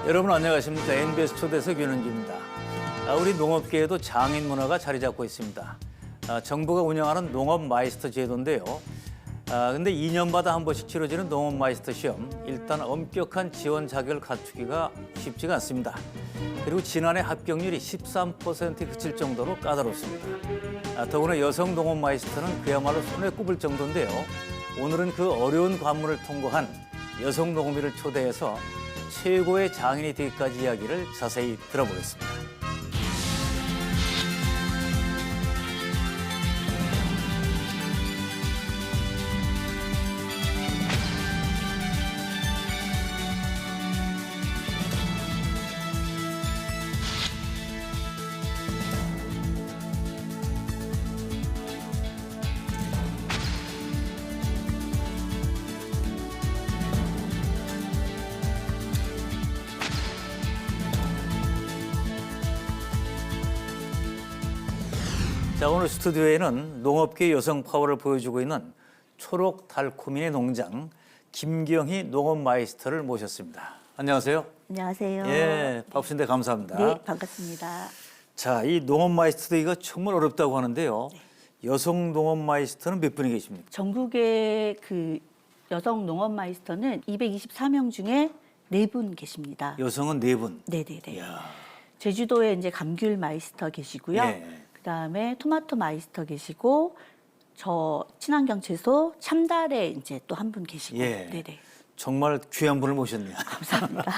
여러분 안녕하십니까? NBS 초대석 윤은기입니다. 우리 농업계에도 장인 문화가 자리 잡고 있습니다. 정부가 운영하는 농업 마이스터 제도인데요. 근데 2년마다 한 번씩 치러지는 농업 마이스터 시험. 일단 엄격한 지원 자격을 갖추기가 쉽지가 않습니다. 그리고 지난해 합격률이 13%에 그칠 정도로 까다롭습니다. 더구나 여성 농업 마이스터는 그야말로 손에 꼽을 정도인데요. 오늘은 그 어려운 관문을 통과한 여성 농업인을 초대해서 최고의 장인이 되기까지 이야기를 자세히 들어보겠습니다. 자, 오늘 스튜디오에는 농업계 여성 파워를 보여주고 있는 초록 달콤이네 농장 김경희 농업 마이스터를 모셨습니다. 안녕하세요. 안녕하세요. 예, 바쁘신데 감사합니다. 네, 반갑습니다. 자, 이 농업 마이스터 되기가 정말 어렵다고 하는데요. 네. 여성 농업 마이스터는 몇 분이 계십니까? 전국의 그 여성 농업 마이스터는 224명 중에 4분 계십니다. 여성은 4분. 네네네. 이야. 제주도에 이제 감귤 마이스터 계시고요. 예. 그다음에 토마토 마이스터 계시고 저 친환경 채소 참달에 이제 또 한 분 계시고. 예. 네네. 정말 귀한 분을 모셨네요. 감사합니다.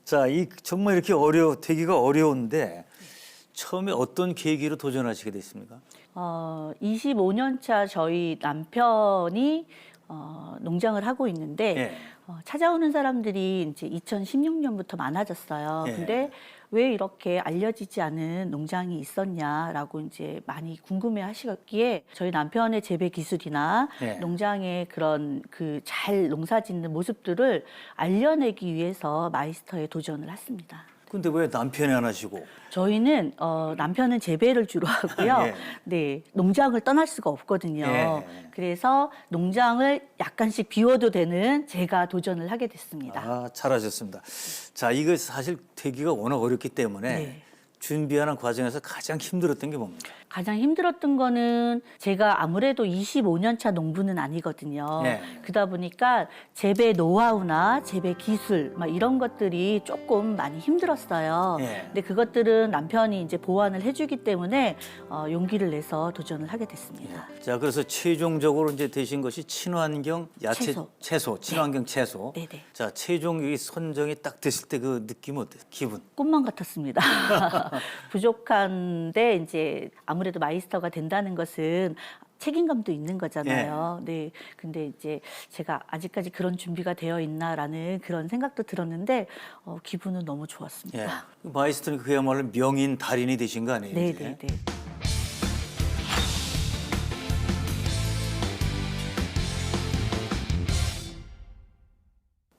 자, 이 정말 이렇게 되기가 어려운데 처음에 어떤 계기로 도전하시게 됐습니까? 25년 차 저희 남편이 농장을 하고 있는데 예. 찾아오는 사람들이 이제 2016년부터 많아졌어요. 예. 근데 왜 이렇게 알려지지 않은 농장이 있었냐라고 이제 많이 궁금해 하시기에 저희 남편의 재배 기술이나 예. 농장의 그런 그 잘 농사 짓는 모습들을 알려내기 위해서 마이스터에 도전을 했습니다. 근데 왜 남편이 안 하시고? 저희는 남편은 재배를 주로 하고요. 예. 네, 농장을 떠날 수가 없거든요. 예. 그래서 농장을 약간씩 비워도 되는 제가 도전을 하게 됐습니다. 아, 잘하셨습니다. 자, 이거 사실 되기가 워낙 어렵기 때문에 네. 준비하는 과정에서 가장 힘들었던 게 뭡니까? 가장 힘들었던 거는 제가 아무래도 25년 차 농부는 아니거든요. 네. 그러다 보니까 재배 노하우나 재배 기술 막 이런 것들이 조금 많이 힘들었어요. 네. 근데 그것들은 남편이 이제 보완을 해주기 때문에 용기를 내서 도전을 하게 됐습니다. 자, 그래서 최종적으로 이제 되신 것이 친환경 야채 채소. 친환경 채소. 네네. 자, 최종 이 선정이 딱 됐을 때 그 느낌은 어때요? 기분? 꿈만 같았습니다. 부족한데 이제 아무래도 마이스터가 된다는 것은 책임감도 있는 거잖아요. 네. 근데 이제 제가 아직까지 그런 준비가 되어 있나라는 그런 생각도 들었는데 기분은 너무 좋았습니다. 예. 마이스터는 그야말로 명인 달인이 되신 거 아니에요? 이제? 네네네.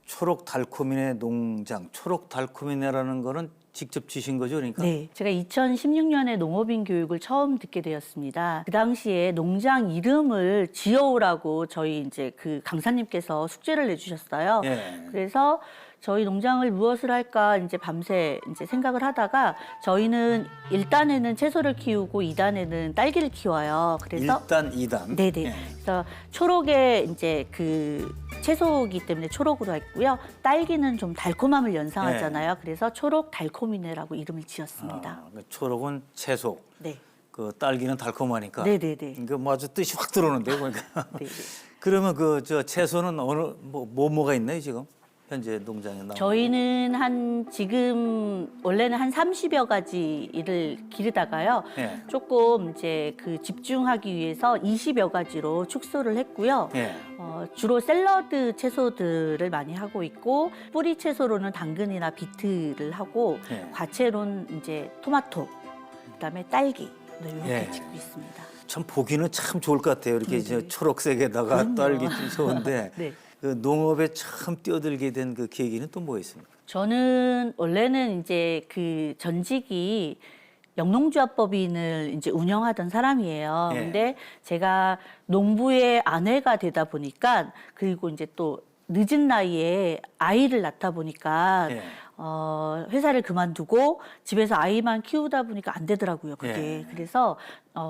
초록 달콤이네 농장, 초록 달콤이네라는 거는 직접 지신 거죠, 그러니까? 네, 제가 2016년에 농업인 교육을 처음 듣게 되었습니다. 그 당시에 농장 이름을 지어오라고 저희 이제 그 강사님께서 숙제를 내주셨어요. 예. 그래서 저희 농장을 무엇을 할까 이제 밤새 이제 생각을 하다가 저희는 1단에는 채소를 키우고 2단에는 딸기를 키워요. 그래서 1단, 2단. 네네. 예. 그래서 초록에 이제 그 채소이기 때문에 초록으로 했고요. 딸기는 좀 달콤함을 연상하잖아요. 그래서 초록 달콤이네라고 이름을 지었습니다. 그 초록은 채소, 네. 그 딸기는 달콤하니까. 네네네. 이거 마저 뜻이 확 들어오는데요, 그러니까. 네. 그러면 저 채소는 뭐가 있나요, 지금? 현재 농장에 나오는? 저희는 지금 원래는 한 30여 가지를 기르다가요. 예. 조금 이제 그 집중하기 위해서 20여 가지로 축소를 했고요. 예. 주로 샐러드 채소들을 많이 하고 있고 뿌리 채소로는 당근이나 비트를 하고 예. 과채로는 이제 토마토, 그다음에 딸기 이렇게 예. 짓고 있습니다. 참 보기는 참 좋을 것 같아요. 이렇게 저 초록색에다가 그럼요. 딸기 좀 좋은데 네. 그 농업에 참 뛰어들게 된 그 계기는 또 뭐 있습니까? 저는 원래는 이제 그 전직이 영농조합법인을 이제 운영하던 사람이에요. 예. 근데 제가 농부의 아내가 되다 보니까 그리고 이제 또 늦은 나이에 아이를 낳다 보니까 예. 회사를 그만두고 집에서 아이만 키우다 보니까 안 되더라고요, 그게. 예. 그래서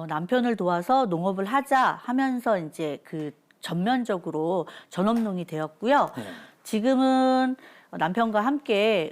남편을 도와서 농업을 하자 하면서 이제 그 전면적으로 전업농이 되었고요. 예. 지금은 남편과 함께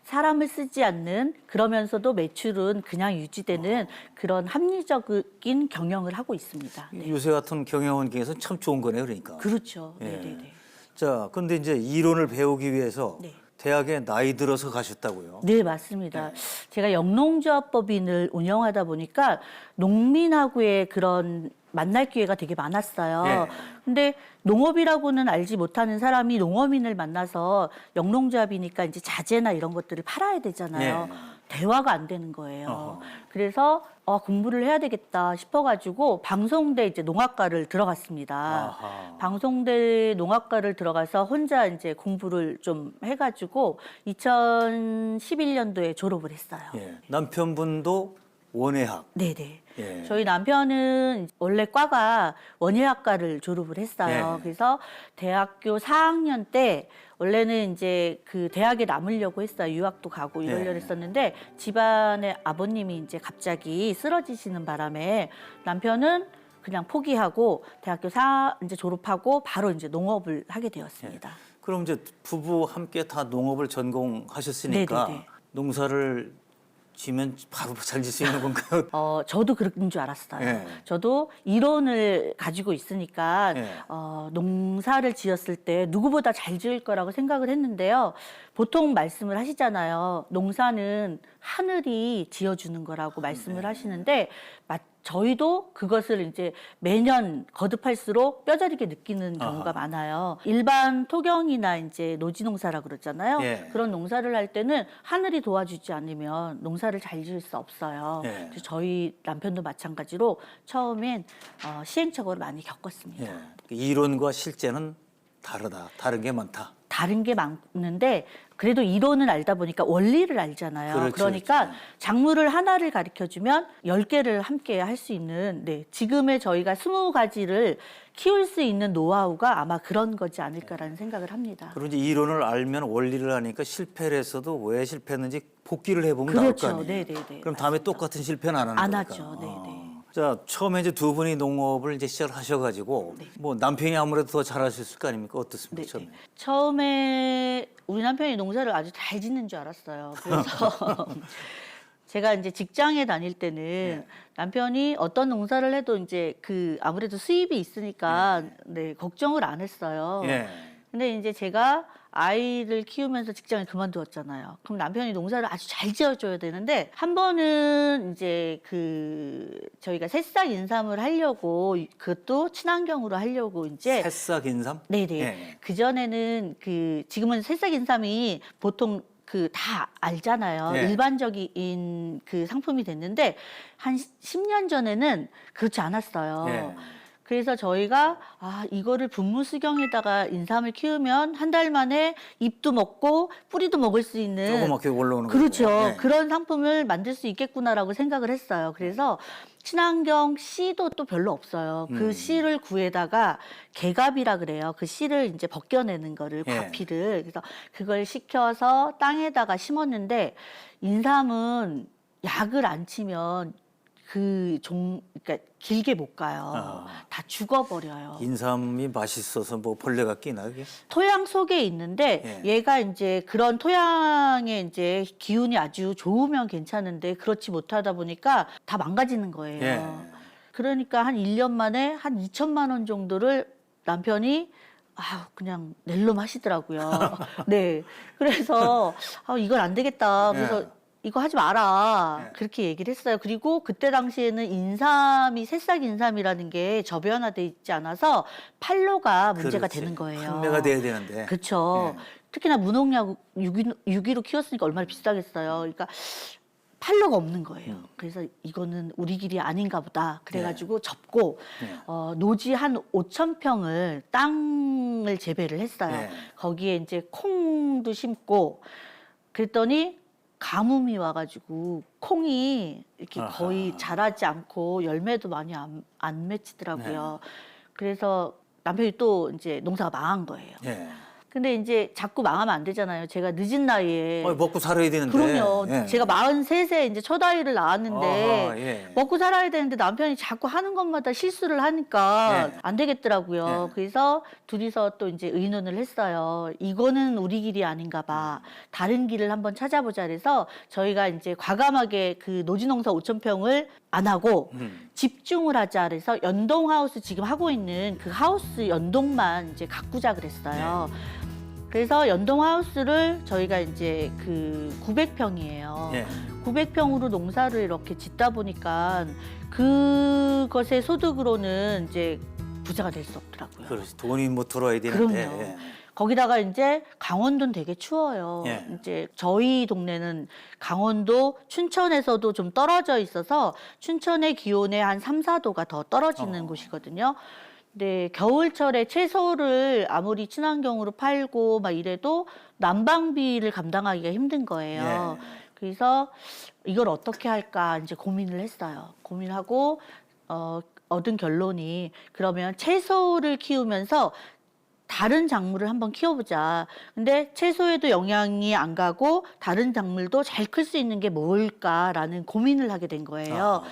사람을 쓰지 않는 그러면서도 매출은 그냥 유지되는 그런 합리적인 경영을 하고 있습니다. 네. 요새 같은 경영 환경에서 참 좋은 거네요, 그러니까. 그렇죠. 예. 네네네. 자, 근데 이제 이론을 배우기 위해서 네. 대학에 나이 들어서 가셨다고요? 네, 맞습니다. 제가 영농조합법인을 운영하다 보니까 농민하고의 그런 만날 기회가 되게 많았어요. 예. 근데 농업이라고는 알지 못하는 사람이 농어민을 만나서 영농조합이니까 이제 자재나 이런 것들을 팔아야 되잖아요. 예. 대화가 안 되는 거예요. 어허. 그래서 공부를 해야 되겠다 싶어가지고 방송대 이제 농학과를 들어갔습니다. 아하. 방송대 농학과를 들어가서 혼자 이제 공부를 좀 해가지고 2011년도에 졸업을 했어요. 예. 남편분도 원예학. 네네. 예. 저희 남편은 원래 과가 원예학과를 졸업을 했어요. 예. 그래서 대학교 4학년 때 원래는 이제 그 대학에 남으려고 했어요. 유학도 가고 이러려고 예. 했었는데 집안의 아버님이 이제 갑자기 쓰러지시는 바람에 남편은 그냥 포기하고 대학교 이제 졸업하고 바로 이제 농업을 하게 되었습니다. 그럼 이제 부부 함께 다 농업을 전공하셨으니까 네네네. 농사를 지면 바로 잘 질 수 있는 건가요? 저도 그런 줄 알았어요. 예. 저도 이론을 가지고 있으니까 예. 농사를 지었을 때 누구보다 잘 지을 거라고 생각을 했는데요. 보통 말씀을 하시잖아요. 농사는 하늘이 지어주는 거라고 말씀을 하시는데 저희도 그것을 이제 매년 거듭할수록 뼈저리게 느끼는 경우가 아하. 많아요. 일반 토경이나 이제 노지농사라 그러잖아요. 예. 그런 농사를 할 때는 하늘이 도와주지 않으면 농사를 잘 지을 수 없어요. 예. 그래서 저희 남편도 마찬가지로 처음엔 시행착오를 많이 겪었습니다. 예. 이론과 실제는 다르다. 다른 게 많다. 다른 게 많은데 그래도 이론을 알다 보니까 원리를 알잖아요. 그렇죠, 그러니까 그렇죠. 작물을 하나를 가르쳐주면 10개를 함께 할 수 있는 지금의 저희가 20가지를 키울 수 있는 노하우가 아마 그런 거지 않을까라는 생각을 합니다. 그리고 이제 이론을 알면 원리를 아니까 실패를 했어도 왜 실패했는지 복기를 해보면 나을 거 그렇죠. 아니에요. 네네네. 그럼 다음에 똑같은 실패는 안 하는 안 거니까. 하죠. 네네. 자, 처음에 이제 두 분이 농업을 이제 시작을 하셔가지고 뭐 남편이 아무래도 더 잘하셨을 거 아닙니까? 어떻습니까? 처음에? 처음에 우리 남편이 농사를 아주 잘 짓는 줄 알았어요. 그래서 제가 이제 직장에 다닐 때는 남편이 어떤 농사를 해도 이제 아무래도 수입이 있으니까 걱정을 안 했어요. 예. 근데 이제 제가 아이를 키우면서 직장을 그만두었잖아요. 그럼 남편이 농사를 아주 잘 지어줘야 되는데 한 번은 이제 저희가 새싹 인삼을 하려고 그것도 친환경으로 하려고 이제 새싹 인삼? 네네. 예. 그전에는 지금은 새싹 인삼이 보통 다 알잖아요. 네. 일반적인 상품이 됐는데 한 10년 전에는 그렇지 않았어요. 예. 그래서 저희가 이거를 분무수경에다가 인삼을 키우면 한 달 만에 잎도 먹고 뿌리도 먹을 수 있는 조그맣게 올라오는 그렇죠. 거고. 예. 그런 상품을 만들 수 있겠구나라고 생각을 했어요. 그래서 친환경 씨도 또 별로 없어요. 그 씨를 구에다가 개갑이라 그래요. 그 씨를 이제 벗겨내는 거를 예. 과피를 그래서 그걸 식혀서 땅에다가 심었는데 인삼은 약을 안 치면 그러니까 길게 못 가요. 다 죽어버려요. 인삼이 맛있어서 뭐 벌레가 끼나 그게? 토양 속에 있는데 얘가 이제 그런 토양에 이제 기운이 아주 좋으면 괜찮은데 그렇지 못하다 보니까 다 망가지는 거예요. 예. 그러니까 한 1년 만에 한 2천만 원 정도를 남편이 그냥 낼름 하시더라고요. 네. 그래서 이건 안 되겠다. 그래서 예. 이거 하지 마라. 네. 그렇게 얘기를 했어요. 그리고 그때 당시에는 인삼이 새싹 인삼이라는 게 저변화돼 있지 않아서 판로가 문제가 그렇지. 되는 거예요. 판매가 돼야 되는데. 그렇죠. 예. 특히나 무농약 유기로 키웠으니까 얼마나 비싸겠어요. 그러니까 판로가 없는 거예요. 그래서 이거는 우리 길이 아닌가 보다. 그래가지고 접고 노지 한 5,000평을 땅을 재배를 했어요. 네. 거기에 이제 콩도 심고 그랬더니 가뭄이 와가지고 콩이 이렇게 아하. 거의 자라지 않고 열매도 많이 안 맺히더라고요. 그래서 남편이 또 이제 농사가 망한 거예요. 예. 근데 이제 자꾸 망하면 안 되잖아요. 제가 늦은 나이에. 먹고 살아야 되는데. 그럼요. 예. 제가 43세 이제 첫 아이를 낳았는데 아하, 예. 먹고 살아야 되는데 남편이 자꾸 하는 것마다 실수를 하니까 예. 안 되겠더라고요. 예. 그래서 둘이서 또 이제 의논을 했어요. 이거는 우리 길이 아닌가 봐. 다른 길을 한번 찾아보자 그래서 저희가 이제 과감하게 그 노지농사 5,000평을 안 하고 집중을 하자 그래서 연동하우스 지금 하고 있는 그 하우스 연동만 이제 가꾸자 그랬어요. 그래서 연동하우스를 저희가 이제 그 900평이에요. 예. 900평으로 농사를 이렇게 짓다 보니까 그것의 소득으로는 이제 부자가 될 수 없더라고요. 그렇지. 돈이 뭐 들어야 되는데. 그럼요. 예. 거기다가 이제 강원도는 되게 추워요. 예. 이제 저희 동네는 강원도 춘천에서도 좀 떨어져 있어서 춘천의 기온의 한 3, 4도가 더 떨어지는 곳이거든요. 근데 겨울철에 채소를 아무리 친환경으로 팔고 막 이래도 난방비를 감당하기가 힘든 거예요. 예. 그래서 이걸 어떻게 할까 이제 고민을 했어요. 고민하고 얻은 결론이 그러면 채소를 키우면서 다른 작물을 한번 키워보자. 근데 채소에도 영향이 안 가고 다른 작물도 잘 클 수 있는 게 뭘까라는 고민을 하게 된 거예요.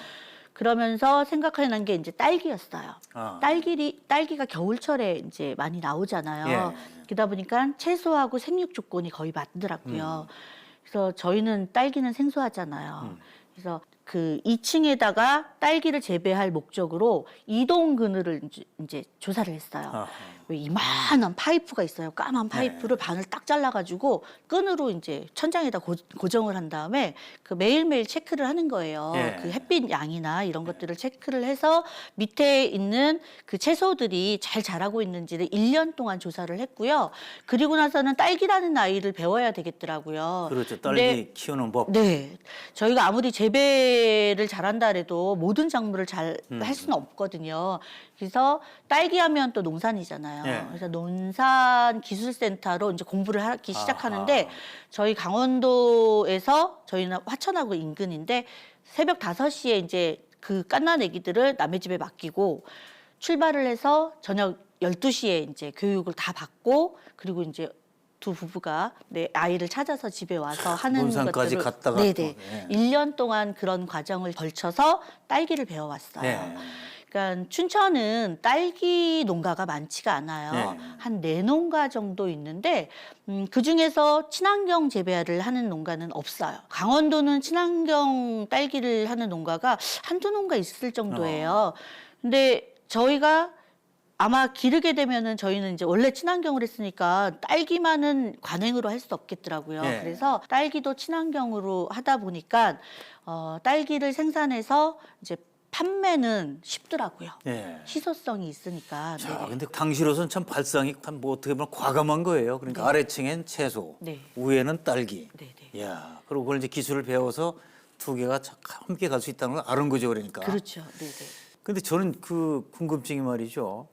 그러면서 생각해낸 게 이제 딸기였어요. 딸기가 겨울철에 이제 많이 나오잖아요. 예. 그러다 보니까 채소하고 생육 조건이 거의 맞더라고요. 그래서 저희는 딸기는 생소하잖아요. 그래서 그 2층에다가 딸기를 재배할 목적으로 이동 그늘을 이제 조사를 했어요. 왜 이만한 파이프가 있어요. 까만 파이프를 반을 딱 잘라가지고 끈으로 이제 천장에다 고정을 한 다음에 그 매일매일 체크를 하는 거예요. 예. 그 햇빛 양이나 이런 것들을 체크를 해서 밑에 있는 그 채소들이 잘 자라고 있는지를 1년 동안 조사를 했고요. 그리고 나서는 딸기라는 아이를 배워야 되겠더라고요. 그렇죠. 딸기 키우는 법. 네. 저희가 아무리 재배를 잘한다 해도 모든 작물을 잘 할 수는 없거든요. 그래서 딸기 하면 또 농산이잖아요. 예. 그래서 농산 기술센터로 이제 공부를 하기 시작하는데 아하. 저희 강원도에서 저희는 화천하고 인근인데 새벽 5시에 이제 그 갓난 아기들을 남의 집에 맡기고 출발을 해서 저녁 12시에 이제 교육을 다 받고 그리고 이제 두 부부가 내 아이를 찾아서 집에 와서 하는 논산까지 것들을 갔다가 네네. 또, 예. 1년 동안 그런 과정을 걸쳐서 딸기를 배워왔어요. 예. 그러니까 춘천은 딸기 농가가 많지가 않아요. 네. 한 4농가 정도 있는데 그중에서 친환경 재배를 하는 농가는 없어요. 강원도는 친환경 딸기를 하는 농가가 한두 농가 있을 정도예요. 근데 저희가 아마 기르게 되면은 저희는 이제 원래 친환경을 했으니까 딸기만은 관행으로 할 수 없겠더라고요. 네. 그래서 딸기도 친환경으로 하다 보니까 딸기를 생산해서 이제 판매는 쉽더라고요. 예. 희소성이 있으니까. 자, 네네. 근데 당시로서는 참 발상이 참 뭐 어떻게 보면 과감한 거예요. 그러니까 네. 아래층엔 채소, 네. 위에는 딸기. 네네. 야, 그리고 그걸 이제 기술을 배워서 두 개가 함께 갈 수 있다는 걸 아는 거죠, 그러니까. 그렇죠. 네네. 근데 저는 그 궁금증이 말이죠.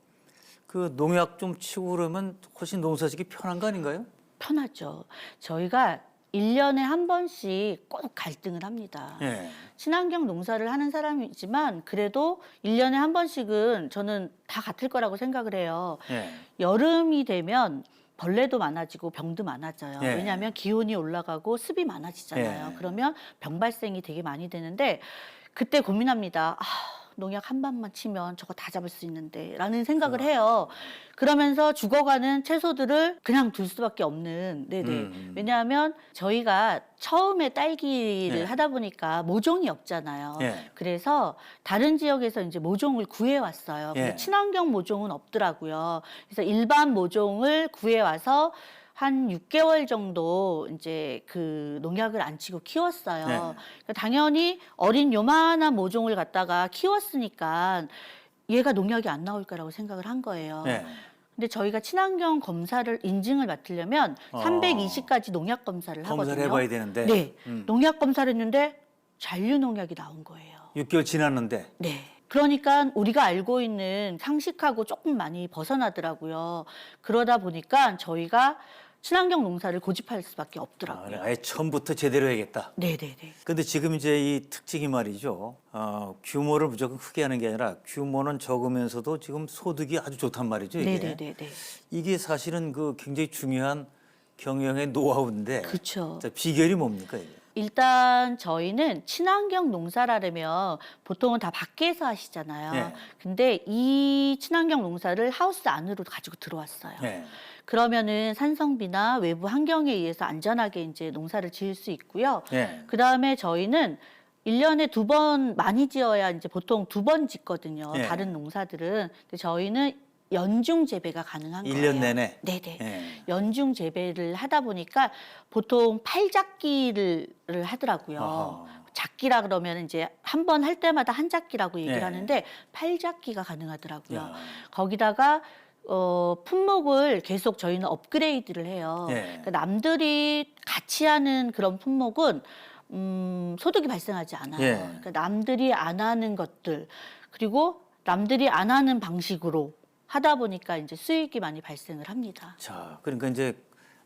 그 농약 좀 치고 그러면 훨씬 농사짓기 편한 거 아닌가요? 편하죠. 저희가 1년에 한 번씩 꼭 갈등을 합니다. 예. 친환경 농사를 하는 사람이지만 그래도 1년에 한 번씩은 저는 다 같을 거라고 생각을 해요. 예. 여름이 되면 벌레도 많아지고 병도 많아져요. 예. 왜냐하면 기온이 올라가고 습이 많아지잖아요. 예. 그러면 병 발생이 되게 많이 되는데 그때 고민합니다. 농약 한 방만 치면 저거 다 잡을 수 있는데 라는 생각을 해요. 그러면서 죽어가는 채소들을 그냥 둘 수밖에 없는. 네네. 왜냐하면 저희가 처음에 딸기를 예. 하다 보니까 모종이 없잖아요. 예. 그래서 다른 지역에서 이제 모종을 구해왔어요. 근데 예. 친환경 모종은 없더라고요. 그래서 일반 모종을 구해와서 한 6개월 정도 이제 그 농약을 안 치고 키웠어요. 네. 그러니까 당연히 어린 요만한 모종을 갖다가 키웠으니까 얘가 농약이 안 나올 거라고 생각을 한 거예요. 예. 근데 저희가 친환경 검사를 인증을 맡으려면 320가지 농약 검사를 하거든요. 검사를 해봐야 되는데. 네. 농약 검사를 했는데 잔류 농약이 나온 거예요. 6개월 지났는데. 네. 그러니까 우리가 알고 있는 상식하고 조금 많이 벗어나더라고요. 그러다 보니까 저희가 친환경 농사를 고집할 수밖에 없더라고요. 아예 처음부터 제대로 해야겠다. 네네네. 근데 지금 이제 이 특징이 말이죠. 규모를 무조건 크게 하는 게 아니라 규모는 적으면서도 지금 소득이 아주 좋단 말이죠. 이게. 네네네. 이게 사실은 그 굉장히 중요한 경영의 노하우인데. 그렇죠. 자, 비결이 뭡니까 이게? 일단 저희는 친환경 농사라면 보통은 다 밖에서 하시잖아요. 네. 근데 이 친환경 농사를 하우스 안으로 가지고 들어왔어요. 네. 그러면은 산성비나 외부 환경에 의해서 안전하게 이제 농사를 지을 수 있고요. 네. 그다음에 저희는 1년에 2번 많이 지어야 이제 보통 2번 짓거든요. 네. 다른 농사들은. 근데 저희는 연중 재배가 가능한 거예요. 1년 내내? 네네. 네. 연중 재배를 하다 보니까 보통 팔작기를 하더라고요. 아하. 작기라 그러면 이제 한 번 할 때마다 한 작기라고 얘기를 네. 하는데 팔작기가 가능하더라고요. 야. 거기다가 품목을 계속 저희는 업그레이드를 해요. 네. 그러니까 남들이 같이 하는 그런 품목은 소득이 발생하지 않아요. 예. 그러니까 남들이 안 하는 것들 그리고 남들이 안 하는 방식으로 하다 보니까 이제 수익이 많이 발생을 합니다. 자, 그러니까 이제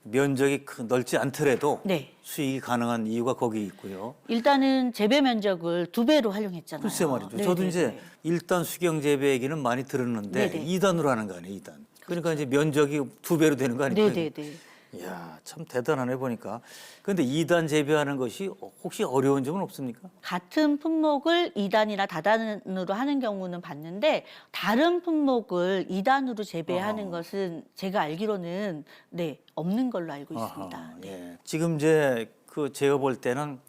면적이 넓지 않더라도 네. 수익이 가능한 이유가 거기 있고요. 일단은 재배 면적을 2배로 활용했잖아요. 글쎄 말이죠. 네네네. 저도 이제 1단 수경 재배 얘기는 많이 들었는데 네네. 2단으로 하는 거 아니에요, 2단. 그러니까 이제 면적이 2배로 되는 거 아닙니까? 네네네. 이야, 참 대단하네 보니까. 그런데 2단 재배하는 것이 혹시 어려운 점은 없습니까? 같은 품목을 2단이나 다단으로 하는 경우는 봤는데 다른 품목을 2단으로 재배하는 것은 제가 알기로는 네, 없는 걸로 알고 있습니다. 아하, 네. 예. 지금 이제 그 제가 볼 때는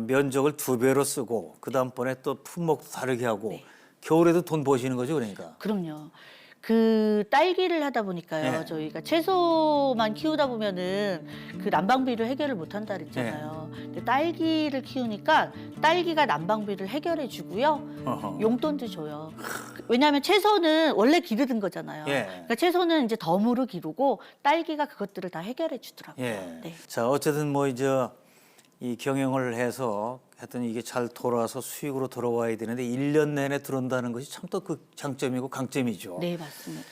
면적을 2배로 쓰고 그 다음번에 또 품목도 다르게 하고 네. 겨울에도 돈 버시는 거죠, 그러니까. 그럼요. 그 딸기를 하다 보니까요. 네. 저희가 채소만 키우다 보면은 그 난방비를 해결을 못 한다 그랬잖아요. 네. 근데 딸기를 키우니까 딸기가 난방비를 해결해 주고요. 어허. 용돈도 줘요. 왜냐하면 채소는 원래 기르는 거잖아요. 예. 그러니까 채소는 이제 덤으로 기르고 딸기가 그것들을 다 해결해 주더라고요. 예. 네. 자, 어쨌든 뭐 이제 이 경영을 해서 하여튼 이게 잘 돌아와서 수익으로 돌아와야 되는데 1년 내내 들어온다는 것이 참 또 그 장점이고 강점이죠. 네, 맞습니다.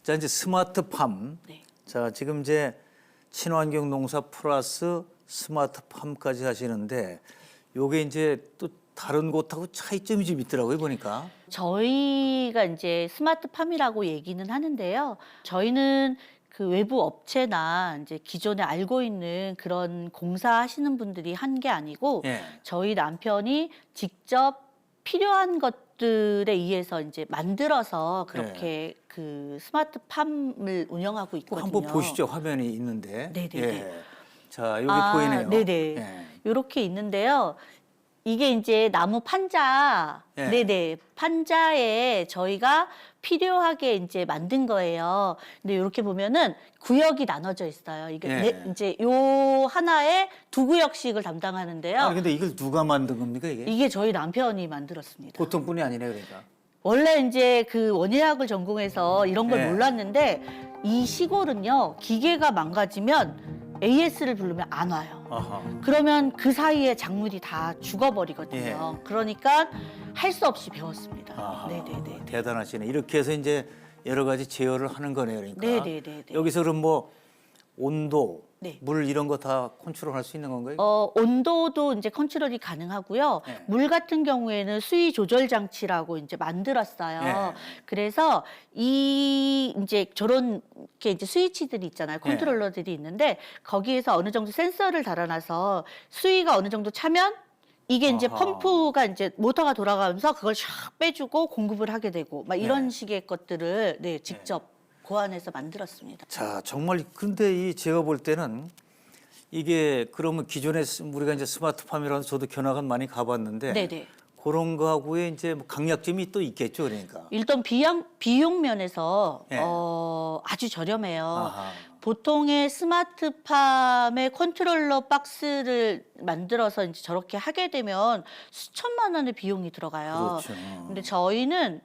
자, 이제 스마트팜. 네. 자, 지금 이제 친환경 농사 플러스 스마트팜까지 하시는데 요게 이제 또 다른 곳하고 차이점이 좀 있더라고요, 보니까. 저희가 이제 스마트팜이라고 얘기는 하는데요. 저희는 그 외부 업체나 이제 기존에 알고 있는 그런 공사하시는 분들이 한 게 아니고 예. 저희 남편이 직접 필요한 것들에 의해서 이제 만들어서 그렇게 그 스마트팜을 운영하고 꼭 있거든요. 한번 보시죠. 화면이 있는데. 네네네. 예. 자, 여기 보이네요. 네네. 예. 이렇게 있는데요. 이게 이제 나무 판자, 예. 네네, 판자에 저희가 필요하게 이제 만든 거예요. 근데 이렇게 보면은 구역이 나눠져 있어요. 이게 예. 이제 요 하나에 2구역씩을 담당하는데요. 아니 근데 이걸 누가 만든 겁니까 이게? 이게 저희 남편이 만들었습니다. 보통 분이 아니네 그러니까. 원래 이제 그 원예학을 전공해서 이런 걸 네. 몰랐는데 이 시골은요 기계가 망가지면 AS를 부르면 안 와요. 아하. 그러면 그 사이에 작물이 다 죽어버리거든요. 그러니까 할 수 없이 배웠습니다. 아하. 네네네. 대단하시네. 이렇게 해서 이제 여러 가지 제어를 하는 거네요, 그러니까. 네네네네. 여기서 그럼 뭐 온도, 네. 물 이런 거 다 컨트롤할 수 있는 건가요? 온도도 이제 컨트롤이 가능하고요. 네. 물 같은 경우에는 수위 조절 장치라고 이제 만들었어요. 네. 그래서 이 이제 저런 게 이제 스위치들이 있잖아요. 컨트롤러들이 있는데 거기에서 어느 정도 센서를 달아놔서 수위가 어느 정도 차면 이게 이제 아하. 펌프가 이제 모터가 돌아가면서 그걸 샥 빼주고 공급을 하게 되고 막 이런 네. 식의 것들을 네, 직접 고안해서 만들었습니다. 자, 정말 근데 이 제가 볼 때는 이게 그러면 기존에 우리가 이제 스마트팜이라서 저도 견학은 많이 가봤는데 네네. 그런 거하고의 이제 뭐 강약점이 또 있겠죠, 그러니까. 일단 비용 면에서 네. 아주 저렴해요. 아하. 보통의 스마트팜의 컨트롤러 박스를 만들어서 이제 저렇게 하게 되면 수천만 원의 비용이 들어가요. 그렇죠. 근데 저희는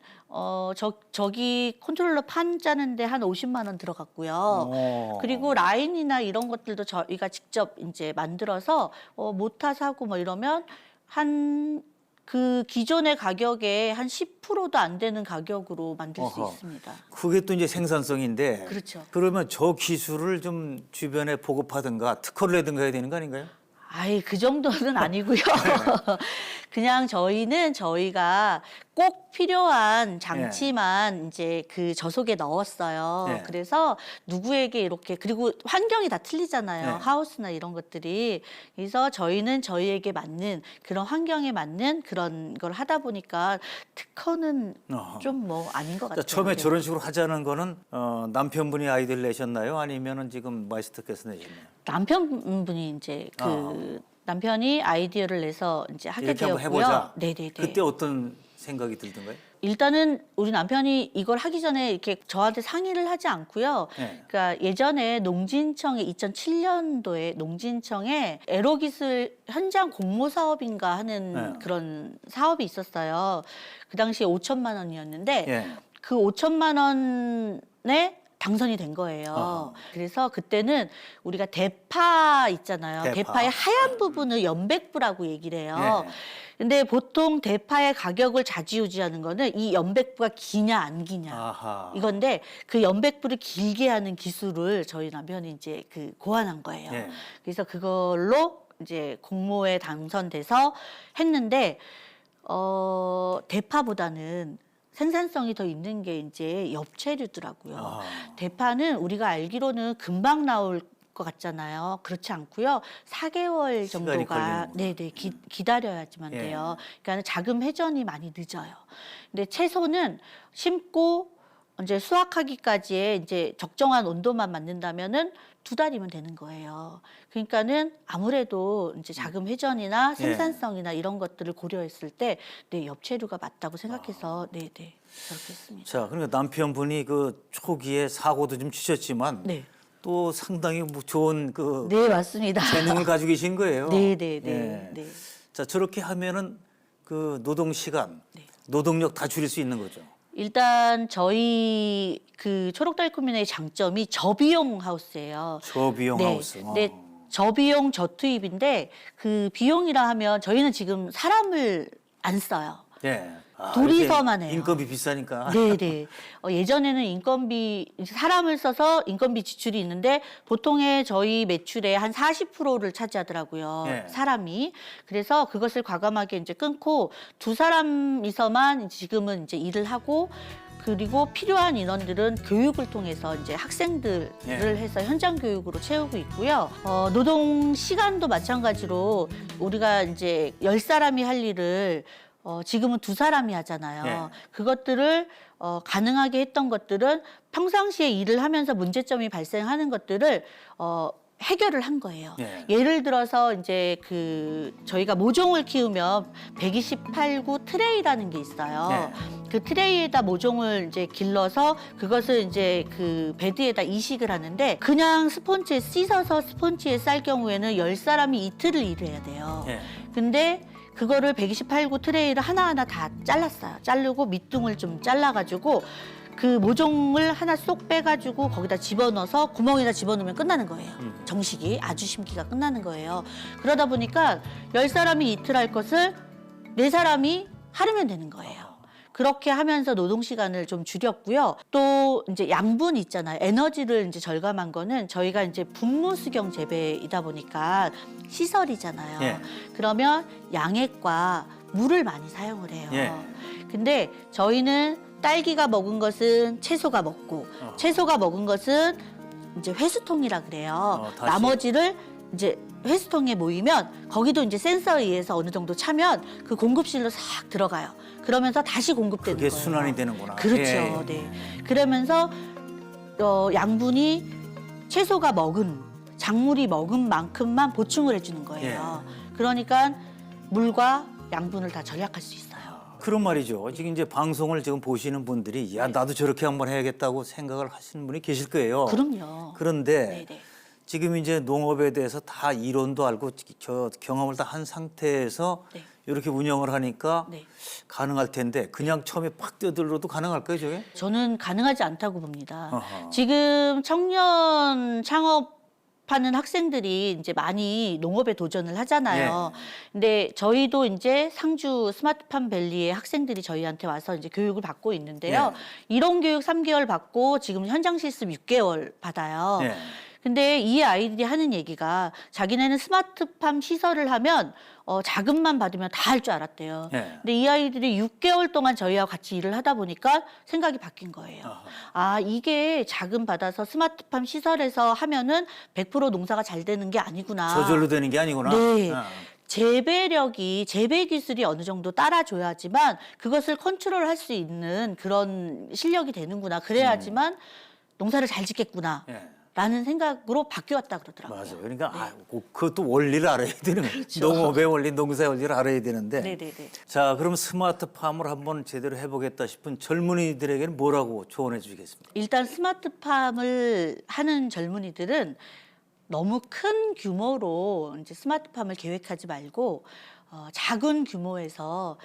저기 컨트롤러 판 짜는데 한 50만 원 들어갔고요. 어. 그리고 라인이나 이런 것들도 저희가 직접 이제 만들어서 모타 사고 뭐 이러면 한 그 기존의 가격에 한 10%도 안 되는 가격으로 만들 수 어허. 있습니다. 그게 또 이제 생산성인데. 그렇죠. 그러면 저 기술을 좀 주변에 보급하든가 특허를 내든가 해야 되는 거 아닌가요? 아이, 그 정도는 아니고요. 그냥 저희가 꼭 필요한 장치만 이제 그 저속에 넣었어요. 네. 그래서 누구에게 이렇게, 그리고 환경이 다 틀리잖아요. 네. 하우스나 이런 것들이. 그래서 저희는 저희에게 맞는 그런 환경에 맞는 그런 걸 하다 보니까 특허는 어허. 좀 뭐 아닌 것 같아요. 처음에 네. 저런 식으로 하자는 거는 남편분이 아이디어를 내셨나요? 아니면은 지금 마이스터께서 내셨나요? 남편분이 이제 그 남편이 아이디어를 내서 이제 하게 이렇게 한번 되었고요. 해보자. 네네네. 그때 어떤 생각이 들던가요? 일단은 우리 남편이 이걸 하기 전에 이렇게 저한테 상의를 하지 않고요. 네. 그러니까 예전에 농진청에 2007년도에 농진청에 에로기술 현장 공모 사업인가 하는 네. 그런 사업이 있었어요. 그 당시에 5천만 원이었는데 예. 그 5천만 원에 당선이 된 거예요. 어허. 그래서 그때는 우리가 대파 있잖아요. 대파. 대파의 하얀 부분을 연백부라고 얘기를 해요. 예. 근데 보통 대파의 가격을 좌지우지하는 거는 이 연백부가 기냐 안 기냐 아하. 이건데, 그 연백부를 길게 하는 기술을 저희 남편이 이제 그 고안한 거예요. 예. 그래서 그걸로 이제 공모에 당선돼서 했는데 대파보다는 생산성이 더 있는 게 이제 엽채류더라고요. 아. 대파는 우리가 알기로는 금방 나올 것 같잖아요. 그렇지 않고요. 4개월 시간이 정도가 걸리는구나. 기다려야지만 예. 돼요. 그러니까 자금 회전이 많이 늦어요. 근데 채소는 심고 이제 수확하기까지의 이제 적정한 온도만 맞는다면은 2달이면 되는 거예요. 그러니까는 아무래도 이제 자금 회전이나 생산성이나 이런 것들을 고려했을 때 엽채류가 맞다고 생각해서 그렇게 했습니다. 자, 그러니까 남편분이 그 초기에 사고도 좀 치셨지만 네. 또 상당히 뭐 좋은 그 네, 맞습니다. 재능을 가지고 계신 거예요. 네. 자, 저렇게 하면은 그 노동 시간, 네. 노동력 다 줄일 수 있는 거죠. 일단 저희 그 초록달콤이의 장점이 저비용 하우스예요. 저비용 하우스. 네, 저비용 저투입인데 그 비용이라 하면 저희는 지금 사람을 안 써요. 예. 둘이서만 이렇게 해요. 인건비 비싸니까. 네네. 예전에는 인건비, 사람을 써서 인건비 지출이 있는데 보통의 저희 매출의 한 40%를 차지하더라고요. 네. 사람이. 그래서 그것을 과감하게 이제 끊고 2사람이서만 지금은 이제 일을 하고, 그리고 필요한 인원들은 교육을 통해서 이제 학생들을 해서 현장 교육으로 채우고 있고요. 노동 시간도 마찬가지로 우리가 이제 10사람이 할 일을 지금은 2사람이 하잖아요. 네. 그것들을 가능하게 했던 것들은 평상시에 일을 하면서 문제점이 발생하는 것들을 해결을 한 거예요. 네. 예를 들어서 이제 그 저희가 모종을 키우면 128구 트레이라는 게 있어요. 네. 그 트레이에다 모종을 이제 길러서 그것을 이제 그 베드에다 이식을 하는데, 그냥 스폰지에 씻어서 스폰지에 쌀 경우에는 10사람이 이틀을 일해야 돼요. 예. 근데 그거를 128구 트레이를 하나하나 다 잘랐어요. 자르고 밑둥을 좀 잘라가지고 그 모종을 하나 쏙 빼가지고 거기다 집어넣어서 구멍에다 집어넣으면 끝나는 거예요. 정식이 아주 심기가 끝나는 거예요. 그러다 보니까 10사람이 이틀 할 것을 4사람이 하루면 되는 거예요. 그렇게 하면서 노동 시간을 좀 줄였고요. 또 이제 양분 있잖아요. 에너지를 이제 절감한 거는 저희가 이제 분무수경 재배이다 보니까 시설이잖아요. 예. 그러면 양액과 물을 많이 사용을 해요. 예. 근데 저희는 딸기가 먹은 것은 채소가 먹고, 채소가 먹은 것은 이제 회수통이라 그래요. 다시. 나머지를 이제 회수통에 모이면 거기도 이제 센서에 의해서 어느 정도 차면 그 공급실로 싹 들어가요. 그러면서 다시 공급되는 그게 거예요. 순환이 되는구나. 그렇죠. 예. 네. 그러면서 양분이 채소가 먹은, 작물이 먹은 만큼만 보충을 해주는 거예요. 그러니까 물과 양분을 다 절약할 수 있어요. 그런 말이죠. 지금 이제 방송을 지금 보시는 분들이 야, 나도 저렇게 한번 해야겠다고 생각을 하시는 분이 계실 거예요. 그럼요. 그런데 네네. 지금 이제 농업에 대해서 다 이론도 알고 저 경험을 다 한 상태에서 네. 이렇게 운영을 하니까 네. 가능할 텐데 그냥 처음에 팍 뛰어들어도 가능할까요, 저게? 저는 가능하지 않다고 봅니다. 어허. 지금 청년 창업 하는 학생들이 이제 많이 농업에 도전을 하잖아요. 예. 근데 저희도 이제 상주 스마트팜 밸리의 학생들이 저희한테 와서 이제 교육을 받고 있는데요. 이론 교육 3개월 받고 지금 현장 실습 6개월 받아요. 예. 근데 이 아이들이 하는 얘기가 자기네는 스마트팜 시설을 하면 자금만 받으면 다 할 줄 알았대요. 예. 근데 이 아이들이 6개월 동안 저희와 같이 일을 하다 보니까 생각이 바뀐 거예요. 아, 이게 자금 받아서 스마트팜 시설에서 하면은 100% 농사가 잘 되는 게 아니구나. 저절로 되는 게 아니구나. 네. 아. 재배력이 재배 기술이 어느 정도 따라줘야지만 그것을 컨트롤할 수 있는 그런 실력이 되는구나. 그래야지만 농사를 잘 짓겠구나. 예. 라는 생각으로 바뀌었다 그러더라고요. 맞아요. 그러니까 그것도 원리를 알아야 되는 거예요. 그렇죠. 농업의 원리, 농사의 원리를 알아야 되는데. 네네네. 자, 그럼 스마트팜을 한번 제대로 해보겠다 싶은 젊은이들에게는 뭐라고 조언해 주시겠습니까? 일단 스마트팜을 하는 젊은이들은 너무 큰 규모로 이제 스마트팜을 계획하지 말고 작은 규모에서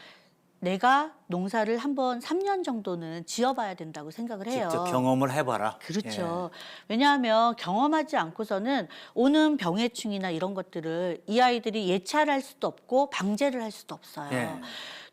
내가 농사를 한번 3년 정도는 지어봐야 된다고 생각을 해요. 직접 경험을 해봐라. 그렇죠. 왜냐하면 경험하지 않고서는 오는 병해충이나 이런 것들을 이 아이들이 예찰할 수도 없고 방제를 할 수도 없어요. 예.